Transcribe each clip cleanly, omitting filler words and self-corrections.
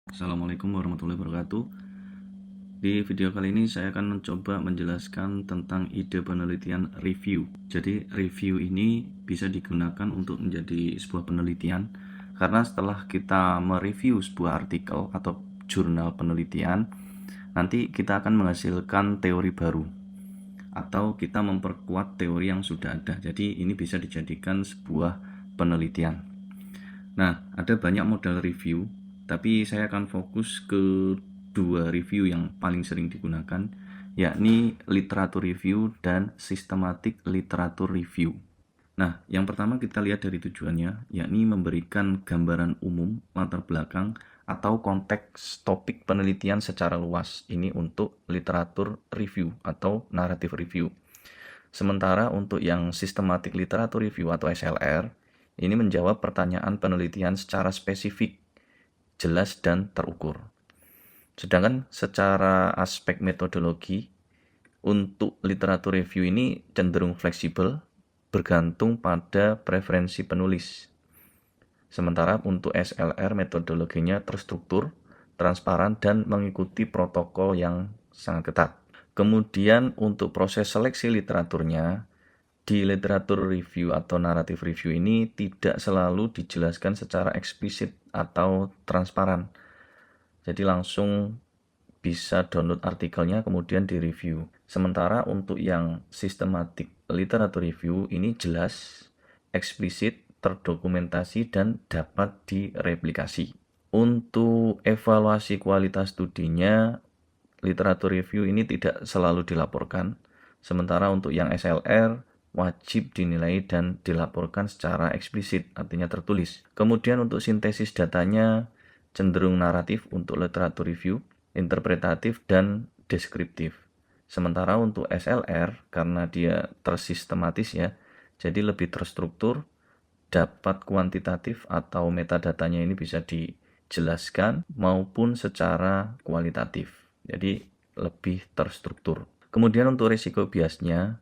Assalamualaikum warahmatullahi wabarakatuh. Di video kali ini saya akan mencoba menjelaskan tentang ide penelitian review. Jadi review ini bisa digunakan untuk menjadi sebuah penelitian karena setelah kita mereview sebuah artikel atau jurnal penelitian, nanti kita akan menghasilkan teori baru atau kita memperkuat teori yang sudah ada. Jadi ini bisa dijadikan sebuah penelitian. Nah, ada banyak model review, tapi saya akan fokus ke dua review yang paling sering digunakan, yakni literatur review dan systematic literatur review. Nah, yang pertama kita lihat dari tujuannya, yakni memberikan gambaran umum, latar belakang, atau konteks topik penelitian secara luas. Ini untuk literatur review atau naratif review. Sementara untuk yang systematic literatur review atau SLR, ini menjawab pertanyaan penelitian secara spesifik, jelas, dan terukur. Sedangkan secara aspek metodologi, untuk literatur review ini cenderung fleksibel, bergantung pada preferensi penulis. Sementara untuk SLR metodologinya terstruktur, transparan, dan mengikuti protokol yang sangat ketat. Kemudian untuk proses seleksi literaturnya, di literatur review atau naratif review ini tidak selalu dijelaskan secara eksplisit atau transparan. Jadi langsung bisa download artikelnya kemudian direview. Sementara untuk yang systematic literatur review ini jelas, eksplisit, terdokumentasi, dan dapat direplikasi. Untuk evaluasi kualitas studinya, literatur review ini tidak selalu dilaporkan. Sementara untuk yang SLR, wajib dinilai dan dilaporkan secara eksplisit, artinya tertulis. Kemudian untuk sintesis datanya cenderung naratif untuk literatur review, interpretatif, dan deskriptif. Sementara untuk SLR, karena dia tersistematis ya, jadi lebih terstruktur, dapat kuantitatif atau metadatanya ini bisa dijelaskan maupun secara kualitatif. Jadi lebih terstruktur. Kemudian untuk risiko biasnya,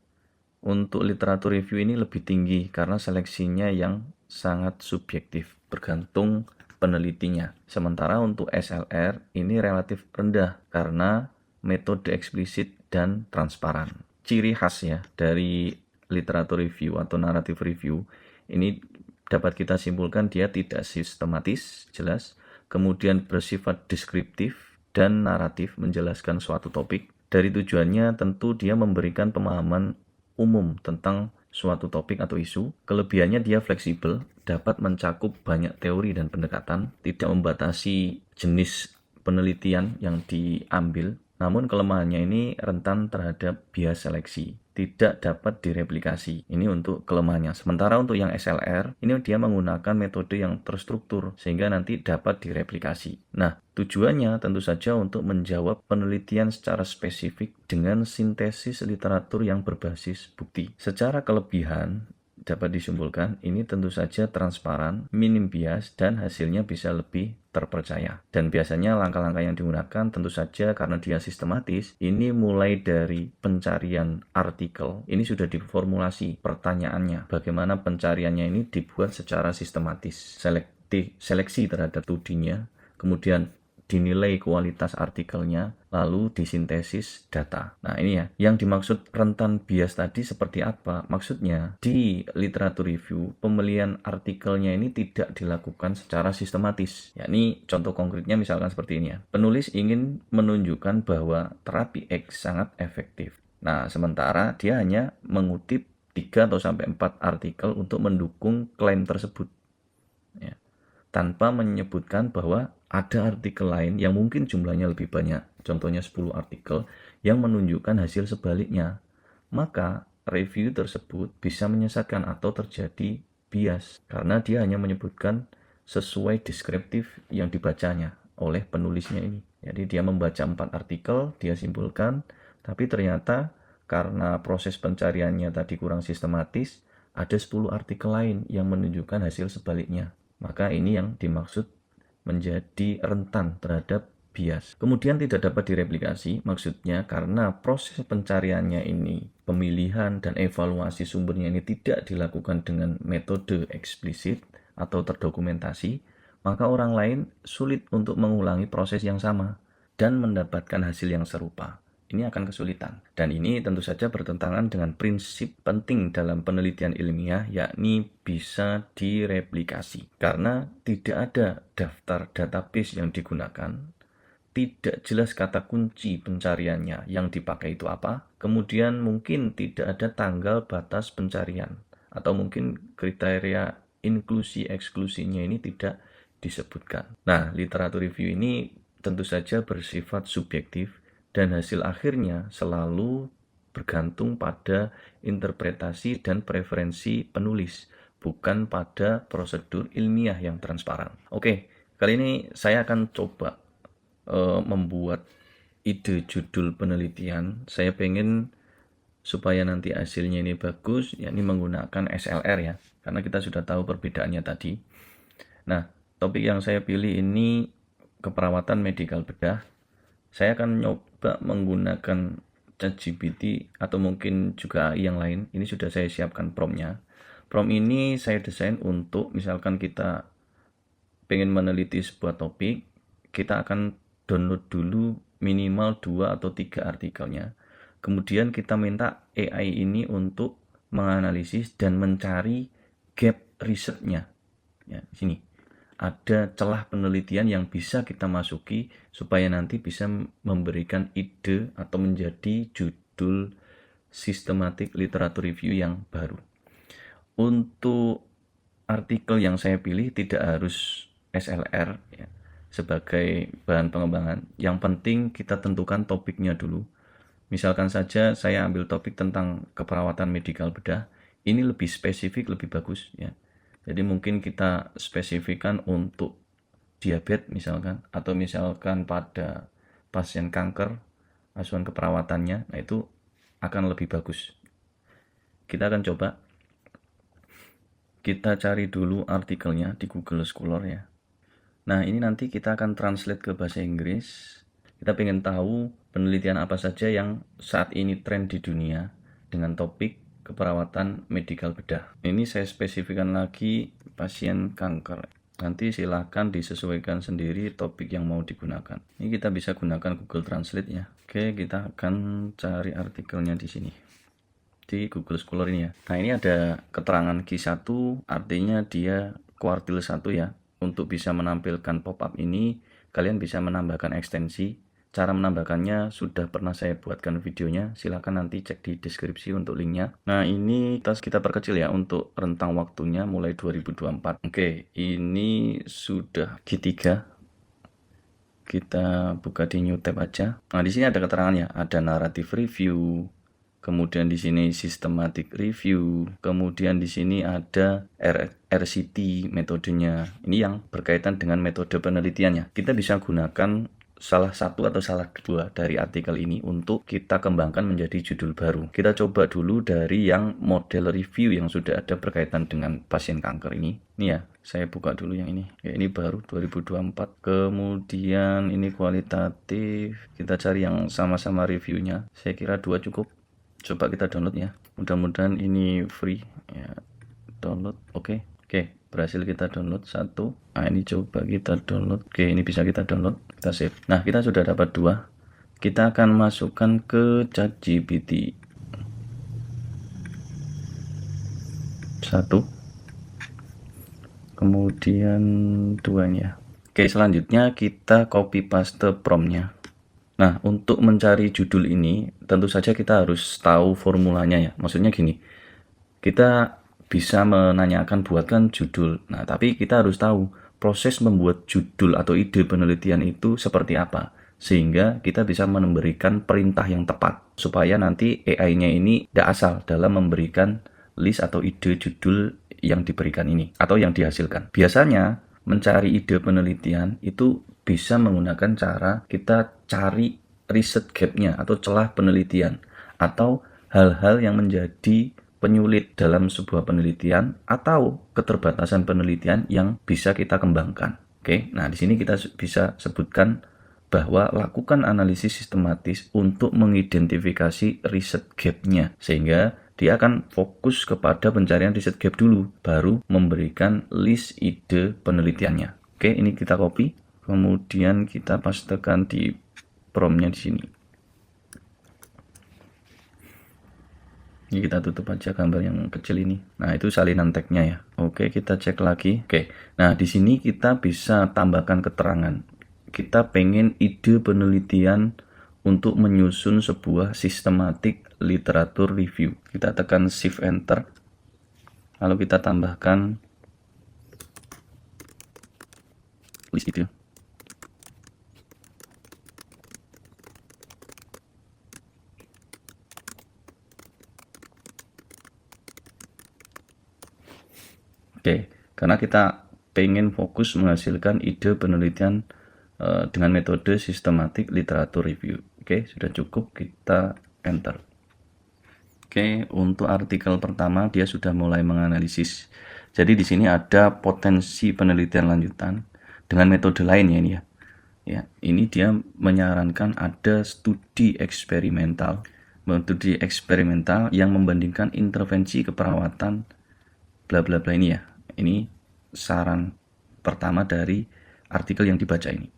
untuk literatur review ini lebih tinggi karena seleksinya yang sangat subjektif, bergantung penelitinya. Sementara untuk SLR ini relatif rendah karena metode eksplisit dan transparan. Ciri khas ya dari literatur review atau naratif review ini dapat kita simpulkan dia tidak sistematis, jelas, kemudian bersifat deskriptif dan naratif menjelaskan suatu topik. Dari tujuannya tentu dia memberikan pemahaman umum tentang suatu topik atau isu. Kelebihannya dia fleksibel, dapat mencakup banyak teori dan pendekatan, tidak membatasi jenis penelitian yang diambil. Namun kelemahannya ini rentan terhadap bias seleksi, tidak dapat direplikasi. Ini untuk kelemahannya. Sementara untuk yang SLR, ini dia menggunakan metode yang terstruktur sehingga nanti dapat direplikasi. Nah, tujuannya tentu saja untuk menjawab penelitian secara spesifik dengan sintesis literatur yang berbasis bukti. Secara kelebihan, dapat disimpulkan ini tentu saja transparan, minim bias, dan hasilnya bisa lebih terpercaya. Dan biasanya langkah-langkah yang digunakan tentu saja karena dia sistematis, ini mulai dari pencarian artikel, ini sudah diformulasi pertanyaannya, bagaimana pencariannya ini dibuat secara sistematis, seleksi terhadap studinya, kemudian dinilai kualitas artikelnya, lalu disintesis data. Nah ini ya, yang dimaksud rentan bias tadi seperti apa? Maksudnya di literatur review, pemilihan artikelnya ini tidak dilakukan secara sistematis. Yakni contoh konkretnya misalkan seperti ini ya. Penulis ingin menunjukkan bahwa terapi X sangat efektif. Nah sementara dia hanya mengutip 3 atau sampai 4 artikel untuk mendukung klaim tersebut. Ya, tanpa menyebutkan bahwa ada artikel lain yang mungkin jumlahnya lebih banyak, contohnya 10 artikel, yang menunjukkan hasil sebaliknya. Maka review tersebut bisa menyesatkan atau terjadi bias, karena dia hanya menyebutkan sesuai deskriptif yang dibacanya oleh penulisnya ini. Jadi dia membaca 4 artikel, dia simpulkan, tapi ternyata karena proses pencariannya tadi kurang sistematis, ada 10 artikel lain yang menunjukkan hasil sebaliknya. Maka ini yang dimaksud menjadi rentan terhadap bias. Kemudian tidak dapat direplikasi, maksudnya karena proses pencariannya ini, pemilihan dan evaluasi sumbernya ini tidak dilakukan dengan metode eksplisit atau terdokumentasi, maka orang lain sulit untuk mengulangi proses yang sama dan mendapatkan hasil yang serupa. Ini akan kesulitan. Dan ini tentu saja bertentangan dengan prinsip penting dalam penelitian ilmiah, yakni bisa direplikasi. Karena tidak ada daftar database yang digunakan, tidak jelas kata kunci pencariannya yang dipakai itu apa, kemudian mungkin tidak ada tanggal batas pencarian, atau mungkin kriteria inklusi eksklusinya ini tidak disebutkan. Nah, literatur review ini tentu saja bersifat subjektif dan hasil akhirnya selalu bergantung pada interpretasi dan preferensi penulis, bukan pada prosedur ilmiah yang transparan. Oke, kali ini saya akan coba membuat ide judul penelitian. Saya pengen supaya nanti hasilnya ini bagus, yakni menggunakan SLR ya, karena kita sudah tahu perbedaannya tadi. Nah, topik yang saya pilih ini keperawatan medikal bedah. Saya akan nyoba menggunakan ChatGPT atau mungkin juga AI yang lain. Ini sudah saya siapkan prompt-nya. Prompt ini saya desain untuk misalkan kita pengen meneliti sebuah topik, kita akan download dulu minimal 2 atau 3 artikelnya. Kemudian kita minta AI ini untuk menganalisis dan mencari gap risetnya. Ya, di sini ada celah penelitian yang bisa kita masuki supaya nanti bisa memberikan ide atau menjadi judul sistematik literatur review yang baru. Untuk artikel yang saya pilih tidak harus SLR ya, sebagai bahan pengembangan. Yang penting kita tentukan topiknya dulu. Misalkan saja saya ambil topik tentang keperawatan medikal bedah, ini lebih spesifik, lebih bagus ya. Jadi mungkin kita spesifikkan untuk diabetes misalkan, atau misalkan pada pasien kanker, asuhan keperawatannya, nah itu akan lebih bagus. Kita akan coba, kita cari dulu artikelnya di Google Scholar ya. Nah ini nanti kita akan translate ke bahasa Inggris. Kita pengen tahu penelitian apa saja yang saat ini tren di dunia dengan topik keperawatan medikal bedah. Ini saya spesifikkan lagi pasien kanker. Nanti silahkan disesuaikan sendiri topik yang mau digunakan. Ini kita bisa gunakan Google Translate ya. Oke, kita akan cari artikelnya di sini. Di Google Scholar ini ya. Nah, ini ada keterangan Q1, artinya dia kuartil 1 ya. Untuk bisa menampilkan pop-up ini, kalian bisa menambahkan ekstensi. Cara menambahkannya sudah pernah saya buatkan videonya, silahkan nanti cek di deskripsi untuk linknya. Nah ini kita perkecil ya untuk rentang waktunya mulai 2024. Oke, ini sudah Q3. Kita buka di new tab aja. Nah di sini ada keterangannya, ada narrative review, kemudian di sini systematic review, kemudian di sini ada RCT metodenya. Ini yang berkaitan dengan metode penelitiannya. Kita bisa gunakan salah satu atau salah dua dari artikel ini untuk kita kembangkan menjadi judul baru. Kita coba dulu dari yang model review yang sudah ada berkaitan dengan pasien kanker ini. Ini ya, saya buka dulu yang ini. Ya, ini baru 2024. Kemudian ini kualitatif. Kita cari yang sama-sama reviewnya. Saya kira 2 cukup. Coba kita download ya. Mudah-mudahan ini free ya. Download. Oke. Berhasil kita download 1. Nah ini coba kita download. Oke, ini bisa kita download, kita save. Nah kita sudah dapat 2. Kita akan masukkan ke ChatGPT 1, kemudian 2 ya. Oke, selanjutnya kita copy paste promptnya. Nah untuk mencari judul ini tentu saja kita harus tahu formulanya ya. Maksudnya gini, kita bisa menanyakan buatkan judul. Nah, tapi kita harus tahu proses membuat judul atau ide penelitian itu seperti apa. Sehingga kita bisa memberikan perintah yang tepat. Supaya nanti AI-nya ini tidak asal dalam memberikan list atau ide judul yang diberikan ini. Atau yang dihasilkan. Biasanya mencari ide penelitian itu bisa menggunakan cara kita cari riset gap-nya atau celah penelitian. Atau hal-hal yang menjadi penyulit dalam sebuah penelitian atau keterbatasan penelitian yang bisa kita kembangkan. Oke, nah di sini kita bisa sebutkan bahwa lakukan analisis sistematis untuk mengidentifikasi riset gap-nya, sehingga dia akan fokus kepada pencarian riset gap dulu, baru memberikan list ide penelitiannya. Oke, ini kita copy, kemudian kita pastekan di promptnya di sini. Ini kita tutup aja gambar yang kecil ini. Nah, itu salinan tagnya ya. Oke, kita cek lagi. Oke, nah di sini kita bisa tambahkan keterangan. Kita pengen ide penelitian untuk menyusun sebuah sistematik literatur review. Kita tekan Shift Enter. Lalu kita tambahkan list itu. Oke, karena kita pengen fokus menghasilkan ide penelitian dengan metode sistematik literatur review. Oke, sudah cukup, kita enter. Oke, untuk artikel pertama dia sudah mulai menganalisis. Jadi di sini ada potensi penelitian lanjutan dengan metode lain ya ini ya. Ya, ini dia menyarankan ada studi eksperimental. Studi eksperimental yang membandingkan intervensi keperawatan bla bla bla ini ya. Ini saran pertama dari artikel yang dibaca ini.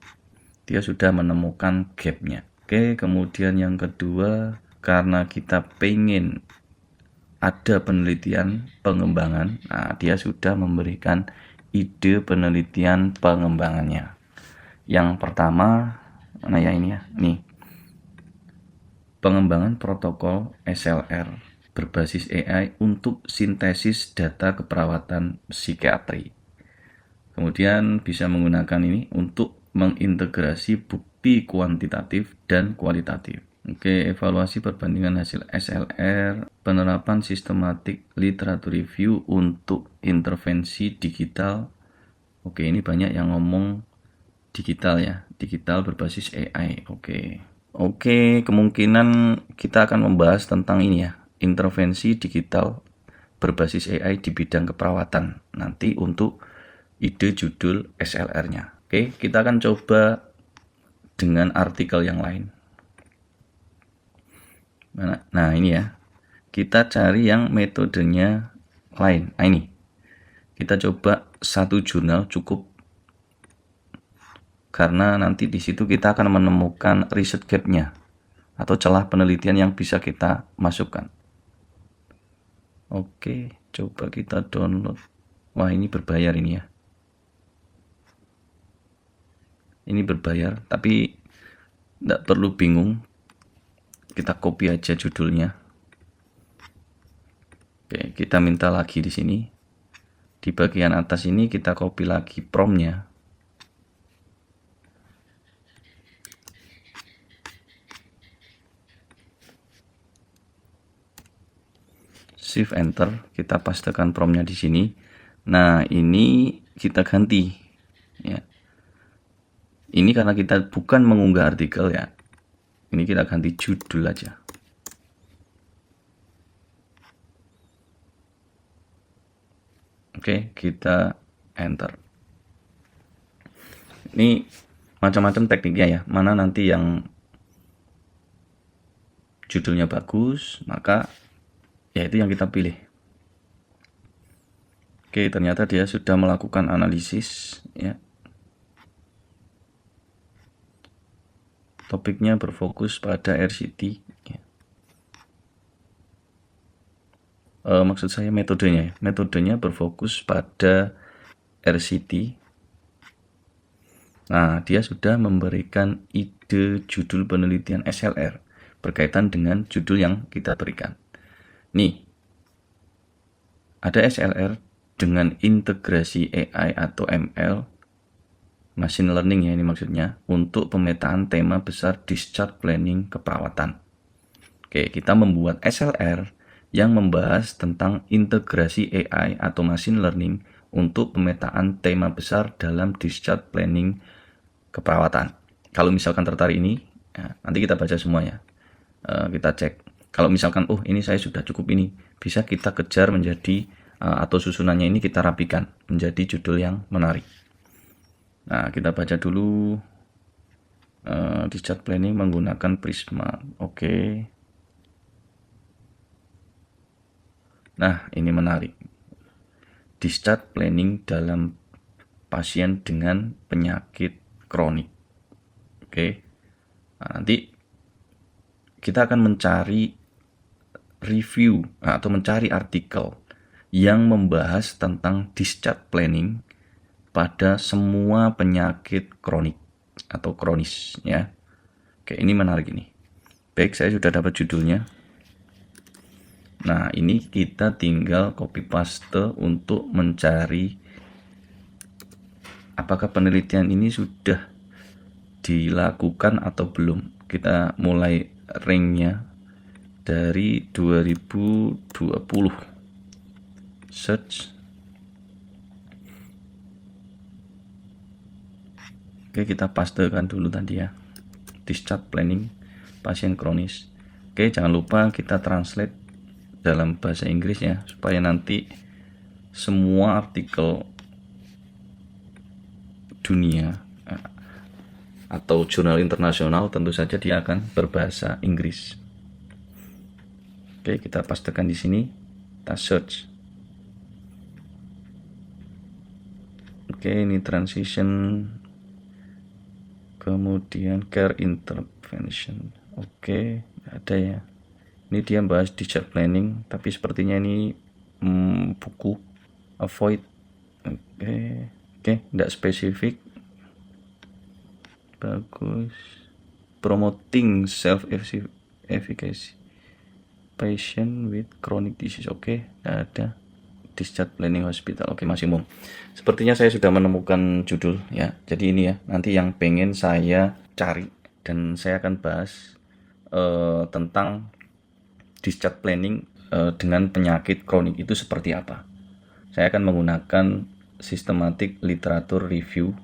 Dia sudah menemukan gapnya. Oke, kemudian yang kedua, karena kita pengen ada penelitian pengembangan, nah dia sudah memberikan ide penelitian pengembangannya. Yang pertama, nah ya ini ya, nih pengembangan protokol SLR berbasis AI untuk sintesis data keperawatan psikiatri. Kemudian bisa menggunakan ini untuk mengintegrasi bukti kuantitatif dan kualitatif. Oke, evaluasi perbandingan hasil SLR, penerapan sistematik literatur review untuk intervensi digital. Oke, ini banyak yang ngomong digital ya, digital berbasis AI. Oke, kemungkinan kita akan membahas tentang ini ya, intervensi digital berbasis AI di bidang keperawatan. Nanti untuk ide judul SLR-nya. Oke, kita akan coba dengan artikel yang lain. Nah, ini ya. Kita cari yang metodenya lain. Nah, ini. Kita coba satu jurnal cukup. Karena nanti di situ kita akan menemukan riset gap-nya atau celah penelitian yang bisa kita masukkan. Oke, coba kita download. Wah, ini berbayar ini ya. Ini berbayar, tapi tidak perlu bingung. Kita copy aja judulnya. Oke, kita minta lagi di sini. Di bagian atas ini kita copy lagi promptnya. Shift Enter, kita pastekan promptnya di sini. Nah, ini kita ganti. Ya. Ini karena kita bukan mengunggah artikel ya. Ini kita ganti judul aja. Oke, kita enter. Ini macam-macam tekniknya ya. Mana nanti yang judulnya bagus, maka ya itu yang kita pilih. Oke, ternyata dia sudah melakukan analisis ya. Topiknya berfokus pada RCT ya. Maksud saya metodenya ya. Metodenya berfokus pada RCT. Nah, dia sudah memberikan ide judul penelitian SLR berkaitan dengan judul yang kita berikan. Nih, ada SLR dengan integrasi AI atau ML, machine learning ya ini maksudnya, untuk pemetaan tema besar discharge planning keperawatan. Oke, kita membuat SLR yang membahas tentang integrasi AI atau machine learning untuk pemetaan tema besar dalam discharge planning keperawatan. Kalau misalkan tertarik ini, ya, nanti kita baca semua ya. Kita cek. Kalau misalkan, oh ini saya sudah cukup ini, bisa kita kejar menjadi atau susunannya ini kita rapikan menjadi judul yang menarik. Nah, kita baca dulu. Discharge planning menggunakan Prisma. Oke. Nah, ini menarik. Discharge planning dalam pasien dengan penyakit kronik. Oke. Nah, nanti kita akan mencari review atau mencari artikel yang membahas tentang discharge planning pada semua penyakit kronik atau kronis ya. Oke, ini menarik ini. Baik, saya sudah dapat judulnya. Nah, ini kita tinggal copy paste untuk mencari apakah penelitian ini sudah dilakukan atau belum. Kita mulai ranknya dari 2020. Search. Oke, kita pastekan dulu tadi ya. Discharge planning pasien kronis. Oke, jangan lupa kita translate dalam bahasa Inggris ya, supaya nanti semua artikel dunia atau jurnal internasional tentu saja dia akan berbahasa Inggris. Oke, kita pastekan di sini, kita search. Oke, ini transition, kemudian care intervention. Oke, ada ya. Ini dia bahas discharge planning, tapi sepertinya ini buku avoid. Oke, tidak spesifik. Bagus. Promoting self efficacy patient with chronic disease. Oke, ada discharge planning hospital. Oke, maksimum. Sepertinya saya sudah menemukan judul ya. Jadi ini ya, nanti yang pengen saya cari dan saya akan bahas tentang discharge planning dengan penyakit kronik itu seperti apa. Saya akan menggunakan systematic literature review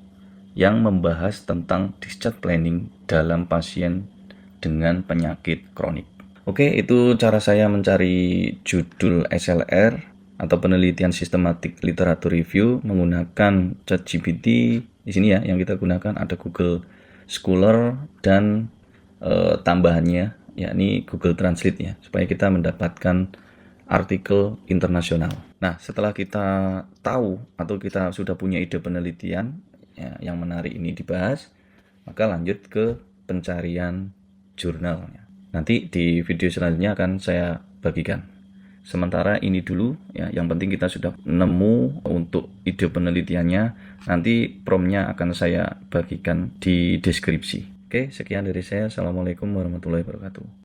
yang membahas tentang discharge planning dalam pasien dengan penyakit kronik. Oke, itu cara saya mencari judul SLR atau penelitian systematic literature review menggunakan ChatGPT. Di sini ya yang kita gunakan ada Google Scholar dan tambahannya yakni Google Translate ya, supaya kita mendapatkan artikel internasional. Nah, setelah kita tahu atau kita sudah punya ide penelitian ya, yang menarik ini dibahas, maka lanjut ke pencarian jurnalnya. Nanti di video selanjutnya akan saya bagikan. Sementara ini dulu ya, yang penting kita sudah nemu untuk ide penelitiannya. Nanti promnya akan saya bagikan di deskripsi. Oke, sekian dari saya. Assalamualaikum warahmatullahi wabarakatuh.